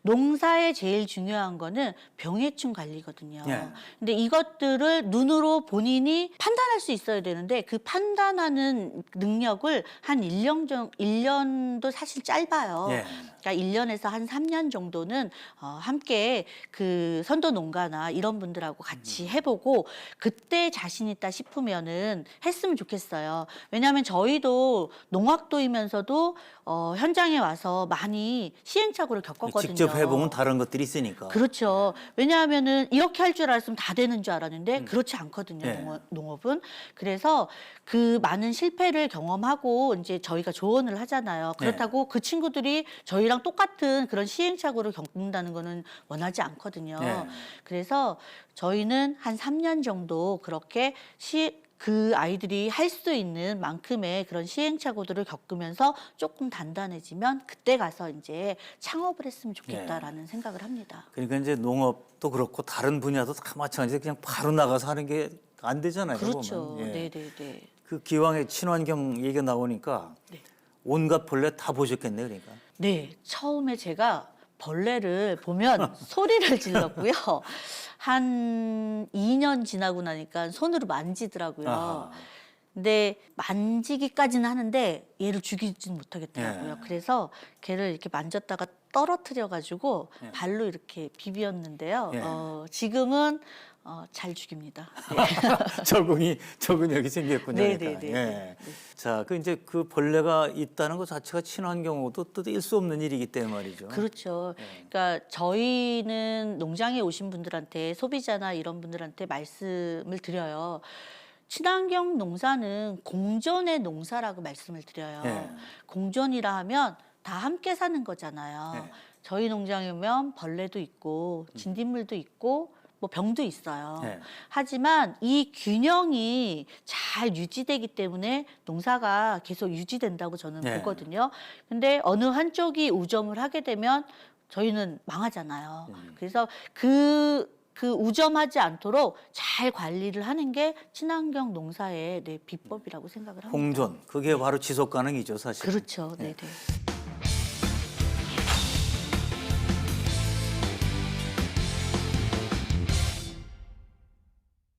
농사에 제일 중요한 거는 병해충 관리거든요. 예. 근데 이것들을 눈으로 본인이 판단할 수 있어야 되는데 그 판단하는 능력을 한 1년도 사실 짧아요. 예. 그러니까 1년에서 한 3년 정도는 함께 그 선도 농가나 이런 분들하고 같이 해보고 그때 자신 있다 싶으면은 했으면 좋겠어요. 왜냐하면 저희도 농학도이면서도 현장에 와서 많이 시행착오를 겪었거든요. 직접 해보면 다른 것들이 있으니까. 그렇죠. 왜냐하면은 이렇게 할 줄 알았으면 다 되는 줄 알았는데 그렇지 않거든요. 네. 농업은. 그래서 그 많은 실패를 경험하고 이제 저희가 조언을 하잖아요. 그렇다고 그 친구들이 저희랑 똑같은 그런 시행착오를 겪는다는 거는 원하지 않거든요. 네. 그래서 저희는 한 3년 정도 그렇게 그 아이들이 할 수 있는 만큼의 그런 시행착오들을 겪으면서 조금 단단해지면 그때 가서 이제 창업을 했으면 좋겠다라는 생각을 합니다. 그러니까 이제 농업도 그렇고 다른 분야도 다 마찬가지로 그냥 바로 나가서 하는 게 안 되잖아요. 그렇죠. 보면. 예. 네네네. 그 기왕에 친환경 얘기가 나오니까 네. 온갖 벌레 다 보셨겠네요. 그러니까. 네, 처음에 제가 벌레를 보면 소리를 질렀고요. 한 2년 지나고 나니까 손으로 만지더라고요. 아하. 근데 만지기까지는 하는데 얘를 죽이진 못하겠더라고요. 예. 그래서 걔를 이렇게 만졌다가 떨어뜨려가지고 예. 발로 이렇게 비비었는데요. 예. 지금은 잘 죽입니다. 네. 적응력이 생겼군요. 네네네. 그러니까. 예. 자, 그 이제 그 벌레가 있다는 것 자체가 친환경하고도 또 일 수 없는 일이기 때문에 말이죠. 그렇죠. 그러니까 저희는 농장에 오신 분들한테 소비자나 이런 분들한테 말씀을 드려요. 친환경 농사는 공존의 농사라고 말씀을 드려요. 예. 공존이라 하면 다 함께 사는 거잖아요. 예. 저희 농장에 오면 벌레도 있고 진딧물도 있고 뭐 병도 있어요. 예. 하지만 이 균형이 잘 유지되기 때문에 농사가 계속 유지된다고 저는 예. 보거든요. 근데 어느 한쪽이 우점을 하게 되면 저희는 망하잖아요. 그래서 그 우점하지 않도록 잘 관리를 하는 게 친환경 농사의 비법이라고 생각을 합니다. 공존, 그게 바로 지속 가능이죠, 사실. 그렇죠. 네, 네.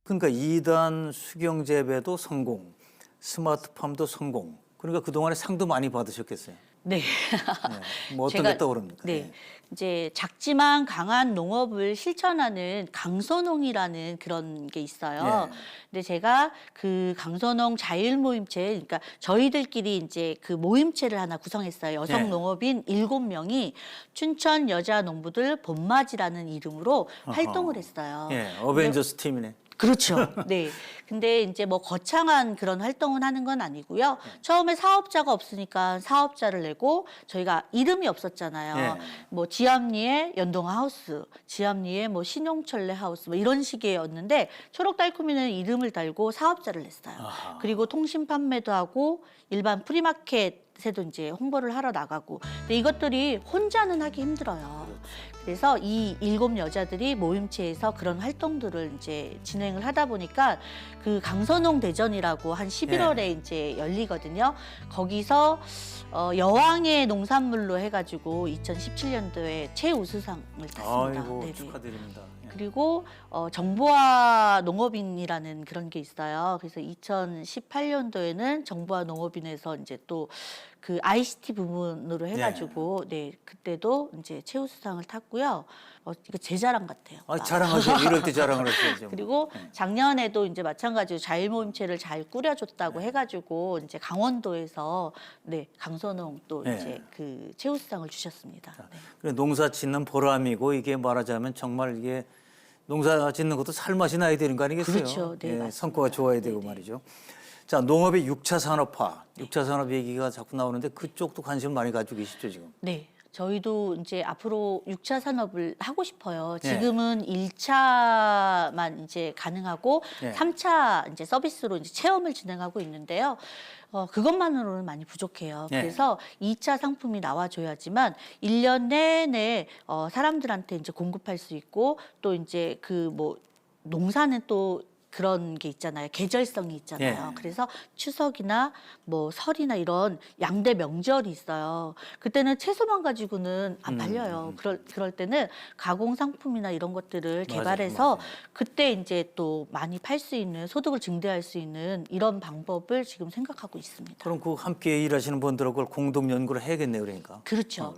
그러니까 2단 수경 재배도 성공, 스마트팜도 성공. 그러니까 그동안에 상도 많이 받으셨겠어요. 네. 네. 뭐 어떤 게 떠오릅니까? 네. 예. 이제 작지만 강한 농업을 실천하는 강선홍이라는 그런 게 있어요. 예. 근데 제가 그 강선홍 자율 모임체, 그러니까 저희들끼리 이제 그 모임체를 하나 구성했어요. 여성 예. 농업인 7명이 춘천 여자 농부들 봄맞이라는 이름으로 활동을 했어요. 예, 어벤져스 팀이네. 그렇죠. 네. 근데 이제 뭐 거창한 그런 활동은 하는 건 아니고요. 처음에 사업자가 없으니까 사업자를 내고 저희가 이름이 없었잖아요. 예. 뭐 지암리의 연동아 하우스, 지암리의 뭐 신용철레 하우스 뭐 이런 식이었는데 초록달콤이는 이름을 달고 사업자를 냈어요. 아하. 그리고 통신 판매도 하고 일반 프리마켓에도 이제 홍보를 하러 나가고. 근데 이것들이 혼자는 하기 힘들어요. 그래서 이 7 여자들이 모임체에서 그런 활동들을 이제 진행을 하다 보니까 그 강선홍 대전이라고 한 11월에 이제 열리거든요. 거기서 여왕의 농산물로 해가지고 2017년도에 최우수상을 탔습니다. 아이고 네네. 축하드립니다. 예. 그리고 정보화 농업인이라는 그런 게 있어요. 그래서 2018년도에는 정보화 농업인에서 이제 또 그 ICT 부문으로 해가지고 네 그때도 이제 최우수상을 탔고요. 이거 제 자랑 같아요. 아, 자랑하셔야죠. 이럴 때 자랑을 하셔야죠. 그리고 작년에도 이제 마찬가지로 자율모임체를 잘 꾸려줬다고 해가지고 이제 강원도에서 네 강선홍 또 네. 이제 그 최우수상을 주셨습니다. 네. 그래, 농사 짓는 보람이고 이게 말하자면 정말 이게 농사 짓는 것도 살맛이 나야 되는 거 아니겠어요? 그렇죠. 네, 맞습니다. 성과가 좋아야 되고 네네. 말이죠. 자, 농업의 6차 산업화, 6차 산업 얘기가 자꾸 나오는데 그쪽도 관심 많이 가지고 계시죠 지금? 네. 저희도 이제 앞으로 6차 산업을 하고 싶어요. 네. 지금은 1차만 이제 가능하고 네. 3차 이제 서비스로 이제 체험을 진행하고 있는데요. 그것만으로는 많이 부족해요. 네. 그래서 2차 상품이 나와줘야지만 1년 내내 사람들한테 이제 공급할 수 있고 또 이제 그 뭐 농사는 또 그런 게 있잖아요. 계절성이 있잖아요. 네. 그래서 추석이나 뭐 설이나 이런 양대 명절이 있어요. 그때는 채소만 가지고는 안 팔려요. 그럴 때는 가공 상품이나 이런 것들을 맞아요, 개발해서 맞아요. 그때 이제 또 많이 팔 수 있는 소득을 증대할 수 있는 이런 방법을 지금 생각하고 있습니다. 그럼 그 함께 일하시는 분들하고 그걸 공동 연구를 해야겠네요, 그러니까. 그렇죠.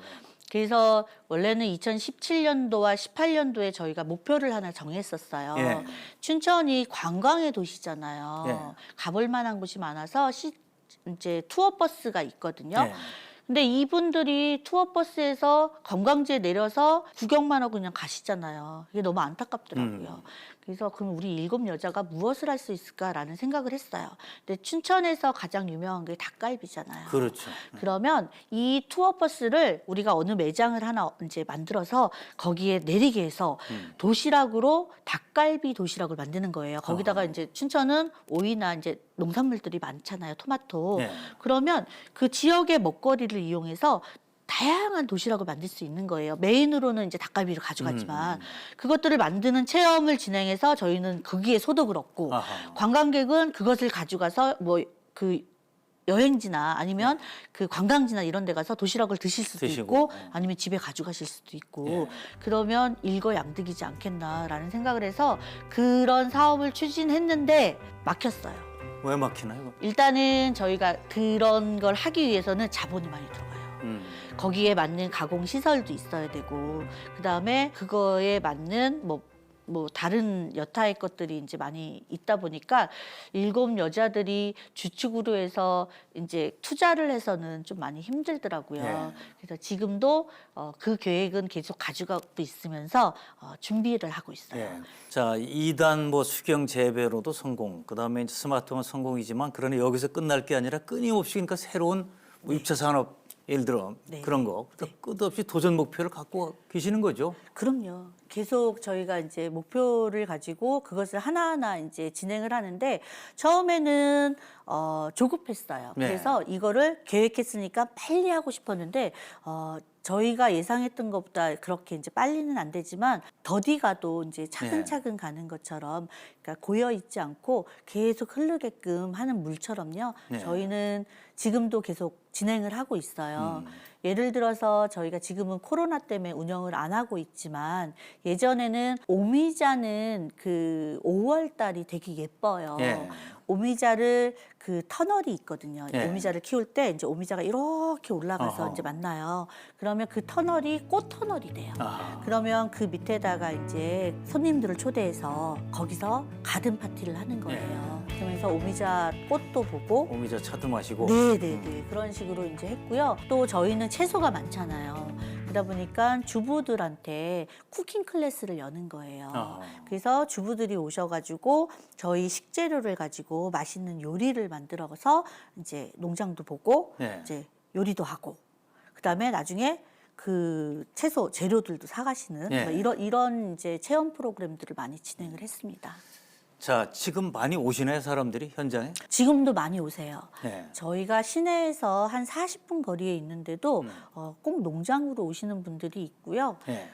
그래서 원래는 2017년도와 18년도에 저희가 목표를 하나 정했었어요. 예. 춘천이 관광의 도시잖아요. 예. 가볼 만한 곳이 많아서 이제 투어버스가 있거든요. 예. 근데 이분들이 투어버스에서 관광지에 내려서 구경만 하고 그냥 가시잖아요. 이게 너무 안타깝더라고요. 그래서 그럼 우리 7 여자가 무엇을 할 수 있을까라는 생각을 했어요. 근데 춘천에서 가장 유명한 게 닭갈비잖아요. 그렇죠. 그러면 이 투어버스를 우리가 어느 매장을 하나 이제 만들어서 거기에 내리게 해서 도시락으로 닭갈비 도시락을 만드는 거예요. 거기다가 이제 춘천은 오이나 이제 농산물들이 많잖아요. 토마토. 네. 그러면 그 지역의 먹거리를 이용해서 다양한 도시락을 만들 수 있는 거예요. 메인으로는 이제 닭갈비를 가져가지만 그것들을 만드는 체험을 진행해서 저희는 거기에 소득을 얻고 아하. 관광객은 그것을 가져가서 뭐 그 여행지나 아니면 그 관광지나 이런 데 가서 도시락을 드실 수도 드시고. 있고 아니면 집에 가져가실 수도 있고 예. 그러면 일거양득이지 않겠나라는 생각을 해서 그런 사업을 추진했는데 막혔어요. 왜 막히나요? 일단은 저희가 그런 걸 하기 위해서는 자본이 많이 들어가요. 거기에 맞는 가공 시설도 있어야 되고 그다음에 그거에 맞는 뭐 다른 여타의 것들이 이제 많이 있다 보니까 7 여자들이 주축으로 해서 이제 투자를 해서는 좀 많이 힘들더라고요. 네. 그래서 지금도 그 계획은 계속 가져가고 있으면서 준비를 하고 있어요. 예. 자, 2단 뭐 수경 재배로도 성공, 그다음에 이제 스마트홈은 성공이지만 그러나 여기서 끝날 게 아니라 끊임없이 그러니까 새로운 뭐 6차 산업 예를 들어 네. 그런 거 끝없이 도전 목표를 갖고 계시는 거죠. 그럼요. 계속 저희가 이제 목표를 가지고 그것을 하나하나 이제 진행을 하는데 처음에는 조급했어요. 네. 그래서 이거를 계획했으니까 빨리 하고 싶었는데 저희가 예상했던 것보다 그렇게 이제 빨리는 안 되지만 더디가도 이제 차근차근 가는 것처럼 그러니까 고여 있지 않고 계속 흐르게끔 하는 물처럼요. 네. 저희는 지금도 계속 진행을 하고 있어요. 예를 들어서 저희가 지금은 코로나 때문에 운영을 안 하고 있지만 예전에는 오미자는 그 5월 달이 되게 예뻐요. 예. 오미자를 그 터널이 있거든요. 예. 오미자를 키울 때 이제 오미자가 이렇게 올라가서 어허. 이제 만나요. 그러면 그 터널이 꽃 터널이 돼요. 아. 그러면 그 밑에다가 이제 손님들을 초대해서 거기서 가든 파티를 하는 거예요. 그러면서 오미자 꽃도 보고 오미자 차도 마시고. 네네네 그런 식으로 이제 했고요. 또 저희는 채소가 많잖아요. 그러다 보니까 주부들한테 쿠킹 클래스를 여는 거예요. 아. 그래서 주부들이 오셔가지고 저희 식재료를 가지고 맛있는 요리를 만들어서 이제 농장도 보고 네. 이제 요리도 하고 그다음에 나중에 그 채소 재료들도 사가시는 네. 뭐 이런 이제 체험 프로그램들을 많이 진행을 했습니다. 자, 지금 많이 오시나요, 사람들이 현장에? 지금도 많이 오세요. 네. 저희가 시내에서 한 40분 거리에 있는데도 꼭 농장으로 오시는 분들이 있고요. 네.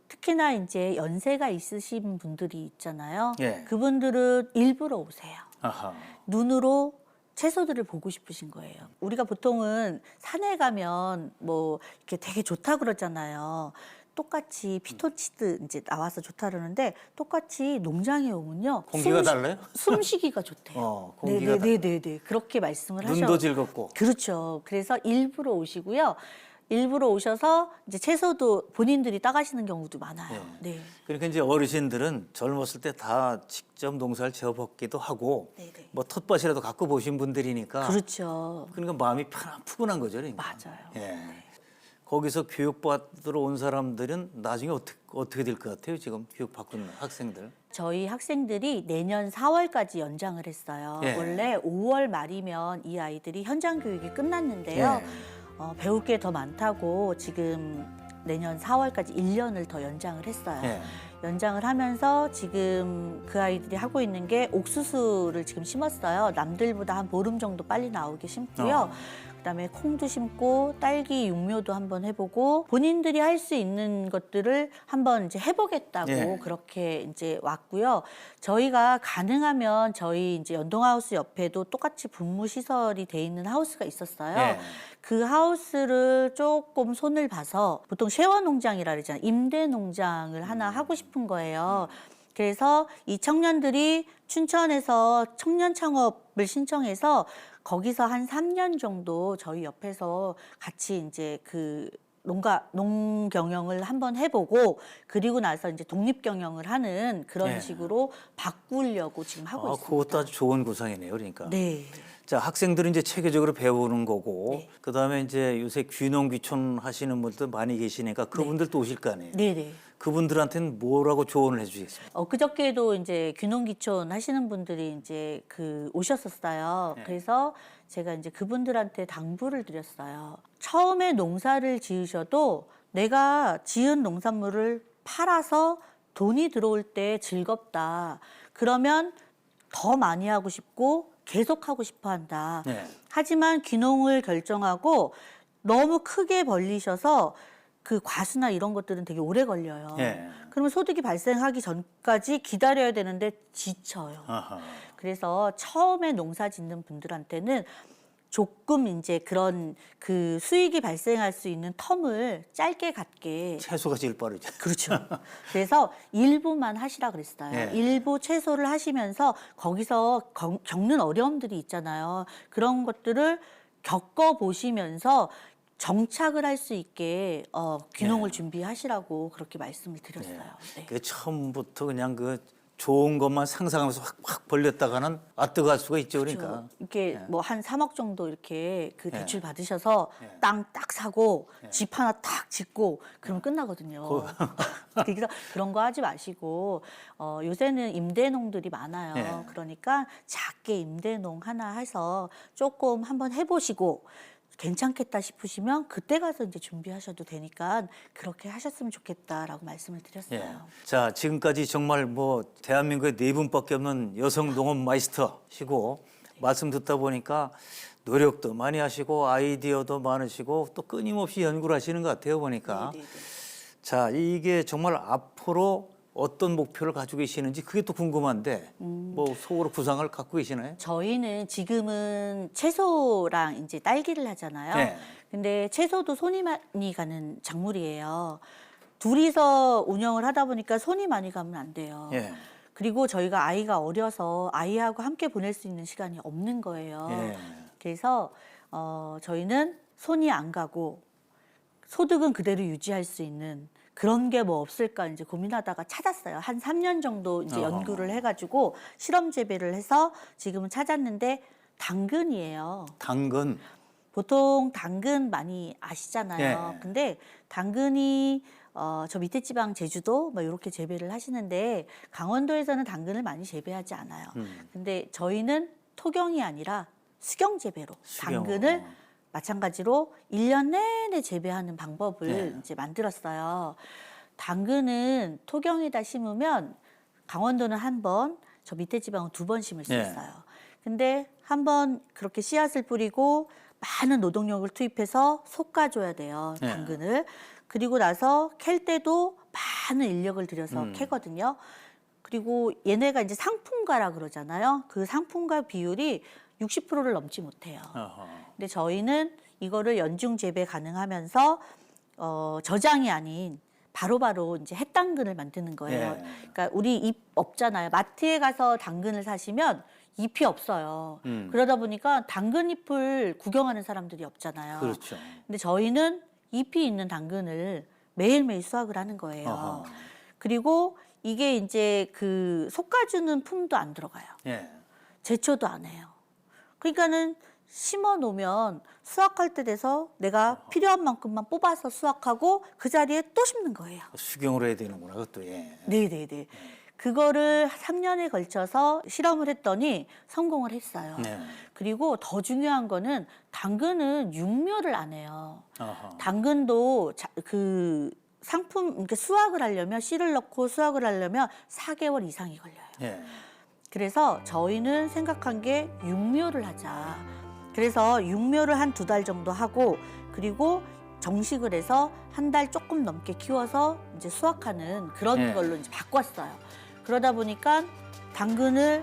특히나 이제 연세가 있으신 분들이 있잖아요. 예. 그분들은 일부러 오세요. 아하. 눈으로 채소들을 보고 싶으신 거예요. 우리가 보통은 산에 가면 뭐 이렇게 되게 좋다 그러잖아요. 똑같이 피톤치드 이제 나와서 좋다 그러는데 똑같이 농장에 오면요. 공기가 달라요? 숨쉬기가 좋대요. 공기가 네네네. 그렇게 말씀을 하셔. 눈도 즐겁고. 그렇죠. 그래서 일부러 오시고요. 일부러 오셔서 이제 채소도 본인들이 따가시는 경우도 많아요. 네. 그러니까 이제 어르신들은 젊었을 때 다 직접 농사를 지어봤기도 하고 네네. 뭐 텃밭이라도 갖고 보신 분들이니까 그렇죠. 그러니까 마음이 푸근한 거죠. 그러니까. 맞아요. 예. 거기서 교육받으러 온 사람들은 나중에 어떻게 될 것 같아요? 지금 교육받고 있는 학생들. 저희 학생들이 내년 4월까지 연장을 했어요. 예. 원래 5월 말이면 이 아이들이 현장 교육이 끝났는데요. 예. 배울 게 더 많다고 지금 내년 4월까지 1년을 더 연장을 했어요. 예. 연장을 하면서 지금 그 아이들이 하고 있는 게 옥수수를 지금 심었어요. 남들보다 한 보름 정도 빨리 나오게 심고요. 그다음에 콩도 심고 딸기 육묘도 한번 해보고 본인들이 할 수 있는 것들을 한번 이제 해보겠다고 예. 그렇게 이제 왔고요. 저희가 가능하면 저희 이제 연동하우스 옆에도 똑같이 분무 시설이 돼 있는 하우스가 있었어요. 예. 그 하우스를 조금 손을 봐서 보통 쉐어 농장이라 그러잖아요. 임대 농장을 하나 하고 싶은 거예요. 그래서 이 청년들이 춘천에서 청년 창업을 신청해서 거기서 한 3년 정도 저희 옆에서 같이 이제 그 농 경영을 한번 해보고 그리고 나서 이제 독립 경영을 하는 그런 네. 식으로 바꾸려고 지금 하고 있습니다. 그것도 아주 좋은 구상이네요. 그러니까. 네. 자, 학생들은 이제 체계적으로 배우는 거고, 네. 그다음에 이제 요새 귀농 귀촌 하시는 분들 많이 계시니까 그분들도 오실 거 아니에요. 네네. 그분들한테는 뭐라고 조언을 해주시겠습니까? 그저께도 이제 귀농귀촌 하시는 분들이 이제 오셨었어요. 네. 그래서 제가 이제 그분들한테 당부를 드렸어요. 처음에 농사를 지으셔도 내가 지은 농산물을 팔아서 돈이 들어올 때 즐겁다. 그러면 더 많이 하고 싶고 계속 하고 싶어 한다. 네. 하지만 귀농을 결정하고 너무 크게 벌리셔서 그 과수나 이런 것들은 되게 오래 걸려요. 예. 그러면 소득이 발생하기 전까지 기다려야 되는데 지쳐요. 아하. 그래서 처음에 농사 짓는 분들한테는 조금 이제 그런 그 수익이 발생할 수 있는 텀을 짧게 갖게. 채소가 제일 빠르죠. 그렇죠. 그래서 일부만 하시라 그랬어요. 예. 일부 채소를 하시면서 거기서 겪는 어려움들이 있잖아요. 그런 것들을 겪어보시면서 정착을 할 수 있게 귀농을 준비하시라고 그렇게 말씀을 드렸어요. 네. 그 처음부터 그냥 그 좋은 것만 상상하면서 확 벌렸다가는 아뜨갈 수가 있죠. 그러니까. 이렇게 뭐 한 3억 정도 이렇게 그 대출 예. 받으셔서 예. 땅 딱 사고 집 하나 딱 짓고 그러면 끝나거든요. 그래서 그런 거 하지 마시고 요새는 임대농들이 많아요. 예. 그러니까 작게 임대농 하나 해서 조금 한번 해보시고 괜찮겠다 싶으시면 그때 가서 이제 준비하셔도 되니까 그렇게 하셨으면 좋겠다라고 말씀을 드렸어요. 예. 자, 지금까지 정말 뭐 대한민국에 4분밖에 없는 여성 농업 마이스터시고 말씀 듣다 보니까 노력도 많이 하시고 아이디어도 많으시고 또 끊임없이 연구를 하시는 것 같아요 보니까. 네네네. 자, 이게 정말 앞으로 어떤 목표를 가지고 계시는지 그게 또 궁금한데 뭐 속으로 구상을 갖고 계시나요? 저희는 지금은 채소랑 이제 딸기를 하잖아요. 네. 근데 채소도 손이 많이 가는 작물이에요. 둘이서 운영을 하다 보니까 손이 많이 가면 안 돼요. 예. 그리고 저희가 아이가 어려서 아이하고 함께 보낼 수 있는 시간이 없는 거예요. 예. 그래서 저희는 손이 안 가고 소득은 그대로 유지할 수 있는 그런 게 뭐 없을까 이제 고민하다가 찾았어요. 한 3년 정도 이제 연구를 해가지고 실험 재배를 해서 지금은 찾았는데 당근이에요. 당근. 보통 당근 많이 아시잖아요. 예. 근데 당근이 저 밑에 지방 제주도 뭐 이렇게 재배를 하시는데 강원도에서는 당근을 많이 재배하지 않아요. 근데 저희는 토경이 아니라 수경 재배로 수경. 당근을 마찬가지로 1년 내내 재배하는 방법을 네. 이제 만들었어요. 당근은 토경에다 심으면 강원도는 한 번, 저 밑에 지방은 2번 심을 수 예. 있어요. 근데 한 번 그렇게 씨앗을 뿌리고 많은 노동력을 투입해서 솎아줘야 돼요. 예. 당근을. 그리고 나서 캘 때도 많은 인력을 들여서 캐거든요. 그리고 얘네가 이제 상품가라 그러잖아요. 그 상품가 비율이 60%를 넘지 못해요. 어허. 근데 저희는 이거를 연중 재배 가능하면서 저장이 아닌 바로바로 이제 햇당근을 만드는 거예요. 예. 그러니까 우리 잎 없잖아요. 마트에 가서 당근을 사시면 잎이 없어요. 그러다 보니까 당근잎을 구경하는 사람들이 없잖아요. 그렇죠. 근데 저희는 잎이 있는 당근을 매일매일 수확을 하는 거예요. 어허. 그리고 이게 이제 그 솎아주는 품도 안 들어가요. 예. 제초도 안 해요. 그러니까는 심어 놓으면 수확할 때 돼서 내가 필요한 만큼만 뽑아서 수확하고 그 자리에 또 심는 거예요. 수경으로 해야 되는구나, 그것도. 예. 네네네. 그거를 3년에 걸쳐서 실험을 했더니 성공을 했어요. 네. 그리고 더 중요한 거는 당근은 육묘를 안 해요. 어허. 당근도 그 상품, 이렇게 수확을 하려면 씨를 넣고 수확을 하려면 4개월 이상이 걸려요. 예. 그래서 저희는 생각한 게 육묘를 하자. 그래서 육묘를 한 2달 정도 하고 그리고 정식을 해서 1달 조금 넘게 키워서 이제 수확하는 그런 예. 걸로 이제 바꿨어요. 그러다 보니까 당근을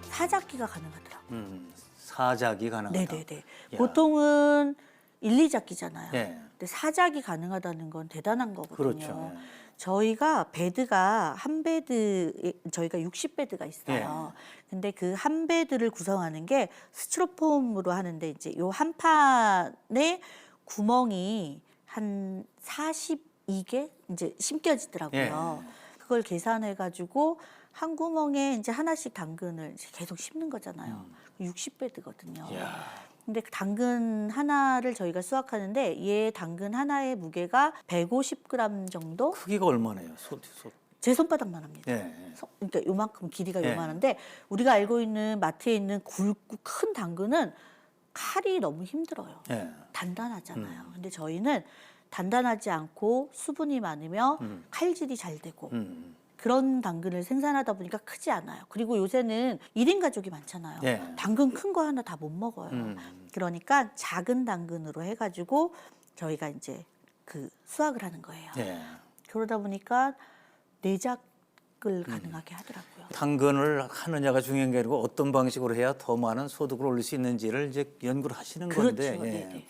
사잡기가 가능하더라고요. 사작이 가능하다. 네네네. 야. 보통은 1, 2작기잖아요. 예. 근데 4작이 가능하다는 건 대단한 거거든요. 그렇죠. 예. 저희가 베드가 한 베드에 저희가 60베드가 있어요. 근데 그 한 베드를 구성하는 게 스티로폼으로 하는데 이제 요 한 판에 구멍이 한 42개 이제 심겨지더라고요. 그걸 계산해 가지고 한 구멍에 이제 하나씩 당근을 이제 계속 심는 거잖아요. 60베드거든요. 이야. 근데 그 당근 하나를 저희가 수확하는데 얘 당근 하나의 무게가 150g 정도? 크기가 얼마나요? 제 손바닥만 합니다. 예. 그러니까 요만큼 길이가 예. 요만한데 우리가 알고 있는 마트에 있는 굵고 큰 당근은 칼이 너무 힘들어요. 예. 단단하잖아요. 근데 저희는 단단하지 않고 수분이 많으며 칼질이 잘 되고 그런 당근을 생산하다 보니까 크지 않아요. 그리고 요새는 1인 가족이 많잖아요. 예. 당근 큰 거 하나 다 못 먹어요. 그러니까 작은 당근으로 해가지고 저희가 이제 그 수확을 하는 거예요. 예. 그러다 보니까 4작을 가능하게 하더라고요. 당근을 하느냐가 중요한 게 아니고 어떤 방식으로 해야 더 많은 소득을 올릴 수 있는지를 이제 연구를 하시는 그렇죠. 건데. 예. 네네.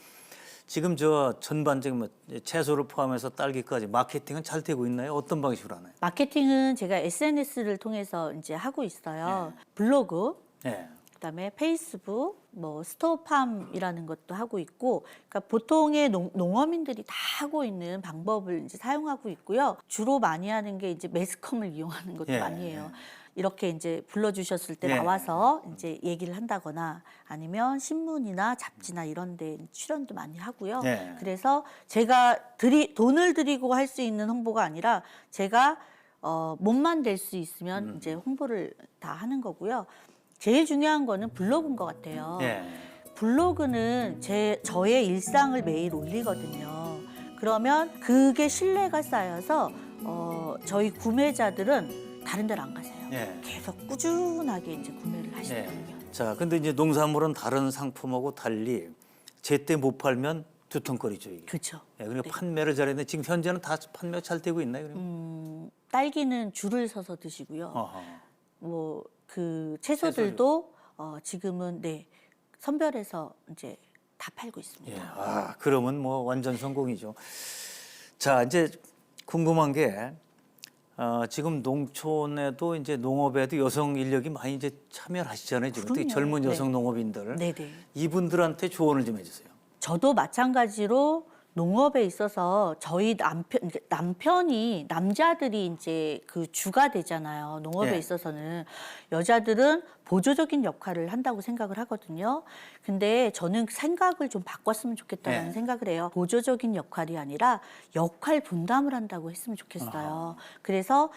지금 저 전반적인 뭐 채소를 포함해서 딸기까지 마케팅은 잘 되고 있나요? 어떤 방식으로 하나요? 마케팅은 제가 SNS를 통해서 이제 하고 있어요. 블로그, 예. 그다음에 페이스북, 뭐 스토어팜이라는 것도 하고 있고, 그러니까 보통의 농어민들이 다 하고 있는 방법을 이제 사용하고 있고요. 주로 많이 하는 게 이제 매스컴을 이용하는 것도 예. 많이 해요. 이렇게 이제 불러주셨을 때 예. 나와서 이제 얘기를 한다거나 아니면 신문이나 잡지나 이런 데 출연도 많이 하고요. 예. 그래서 제가 돈을 들이고 할 수 있는 홍보가 아니라 제가 몸만 될 수 있으면 이제 홍보를 다 하는 거고요. 제일 중요한 거는 블로그인 것 같아요. 예. 블로그는 저의 일상을 매일 올리거든요. 그러면 그게 신뢰가 쌓여서 저희 구매자들은 다른 데로 안 가세요. 예. 계속 꾸준하게 이제 구매를 하시거든요. 자, 근데 이제 농산물은 다른 상품하고 달리 제때 못 팔면 두통거리죠, 이게. 그렇죠. 예, 그러니까 판매를 잘했는데 지금 현재는 다 판매가 잘 되고 있나요? 그러면? 딸기는 줄을 서서 드시고요. 어허. 뭐 그 채소들도 지금은 선별해서 이제 다 팔고 있습니다. 예. 아, 그러면 뭐 완전 성공이죠. 자, 이제 궁금한 게 지금 농촌에도 이제 농업에도 여성 인력이 많이 이제 참여를 하시잖아요. 지금 특히 그럼요. 젊은 네. 여성 농업인들. 네네. 이분들한테 조언을 좀 해주세요. 저도 마찬가지로 농업에 있어서 저희 남편이 남자들이 이제 그 주가 되잖아요. 농업에 예. 있어서는 여자들은 보조적인 역할을 한다고 생각을 하거든요. 근데 저는 생각을 좀 바꿨으면 좋겠다는 네. 생각을 해요. 보조적인 역할이 아니라 역할 분담을 한다고 했으면 좋겠어요. 그래서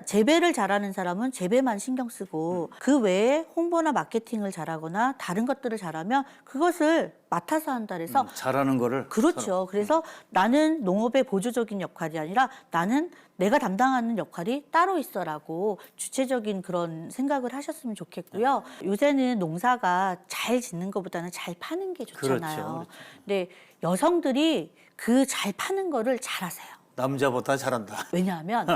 재배를 잘하는 사람은 재배만 신경 쓰고 그 외에 홍보나 마케팅을 잘하거나 다른 것들을 잘하면 그것을 맡아서 한다 그래서 잘하는 거를 그렇죠. 그래서 나는 농업의 보조적인 역할이 아니라 나는 내가 담당하는 역할이 따로 있어라고 주체적인 그런 생각을 하셨으면 좋겠고요. 요새는 농사가 잘 짓는 것보다는 잘 파는 게 좋잖아요. 그렇죠. 근데 여성들이 그 잘 파는 거를 잘하세요. 남자보다 잘한다. 왜냐하면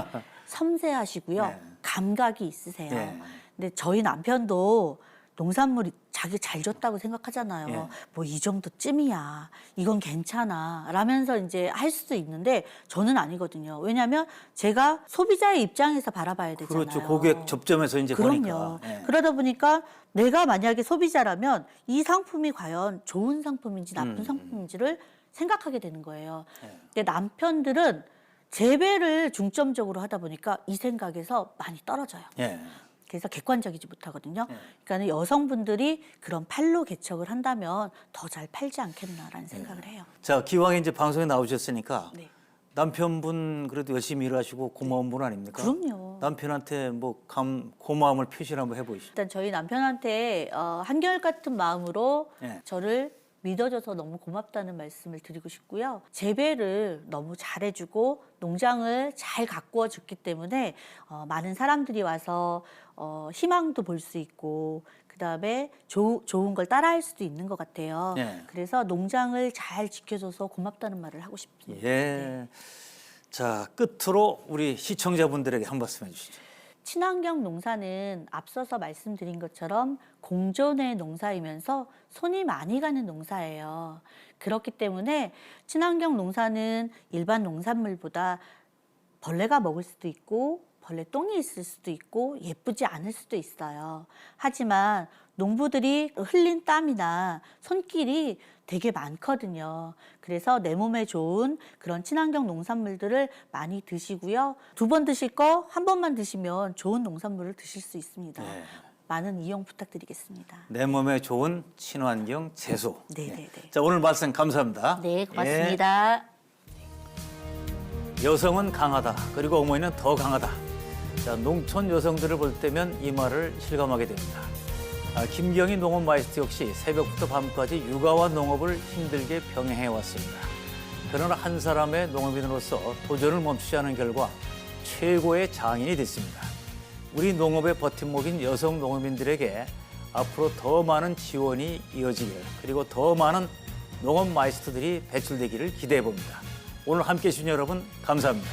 섬세하시고요. 네. 감각이 있으세요. 네. 근데 저희 남편도 농산물이 자기 잘 줬다고 생각하잖아요. 예. 뭐 이 정도쯤이야. 이건 괜찮아. 라면서 이제 할 수도 있는데 저는 아니거든요. 왜냐하면 제가 소비자의 입장에서 바라봐야 되잖아요. 그렇죠. 고객 접점에서 이제 그럼요. 보니까. 예. 그러다 보니까 내가 만약에 소비자라면 이 상품이 과연 좋은 상품인지 나쁜 상품인지를 생각하게 되는 거예요. 예. 근데 남편들은 재배를 중점적으로 하다 보니까 이 생각에서 많이 떨어져요. 예. 그래서 객관적이지 못하거든요. 네. 그러니까 여성분들이 그런 팔로 개척을 한다면 더 잘 팔지 않겠나라는 생각을 해요. 자, 기왕에 이제 방송에 나오셨으니까 네. 남편분 그래도 열심히 일하시고 고마운 분 아닙니까? 그럼요. 남편한테 뭐 고마움을 표시를 한번 해보시죠. 일단 저희 남편한테 한결 같은 마음으로 네. 저를 믿어줘서 너무 고맙다는 말씀을 드리고 싶고요. 재배를 너무 잘해주고 농장을 잘 가꾸어 줬기 때문에 많은 사람들이 와서 희망도 볼 수 있고 그다음에 좋은 걸 따라할 수도 있는 것 같아요. 네. 그래서 농장을 잘 지켜줘서 고맙다는 말을 하고 싶습니다. 예. 자, 끝으로 우리 시청자분들에게 한 말씀 해주시죠. 친환경 농사는 앞서서 말씀드린 것처럼 공존의 농사이면서 손이 많이 가는 농사예요. 그렇기 때문에 친환경 농사는 일반 농산물보다 벌레가 먹을 수도 있고 벌레 똥이 있을 수도 있고 예쁘지 않을 수도 있어요. 하지만 농부들이 흘린 땀이나 손길이 되게 많거든요. 그래서 내 몸에 좋은 그런 친환경 농산물들을 많이 드시고요. 2번 드실 거 1번만 드시면 좋은 농산물을 드실 수 있습니다. 네. 많은 이용 부탁드리겠습니다. 내 몸에 좋은 친환경 채소. 네네네. 자, 오늘 말씀 감사합니다. 네, 고맙습니다. 여성은 강하다. 그리고 어머니는 더 강하다. 자, 농촌 여성들을 볼 때면 이 말을 실감하게 됩니다. 김경희 농업 마이스터 역시 새벽부터 밤까지 육아와 농업을 힘들게 병행해 왔습니다. 그러나 한 사람의 농업인으로서 도전을 멈추지 않은 결과 최고의 장인이 됐습니다. 우리 농업의 버팀목인 여성 농업인들에게 앞으로 더 많은 지원이 이어지길, 그리고 더 많은 농업 마이스터들이 배출되기를 기대해 봅니다. 오늘 함께해 주신 여러분 감사합니다.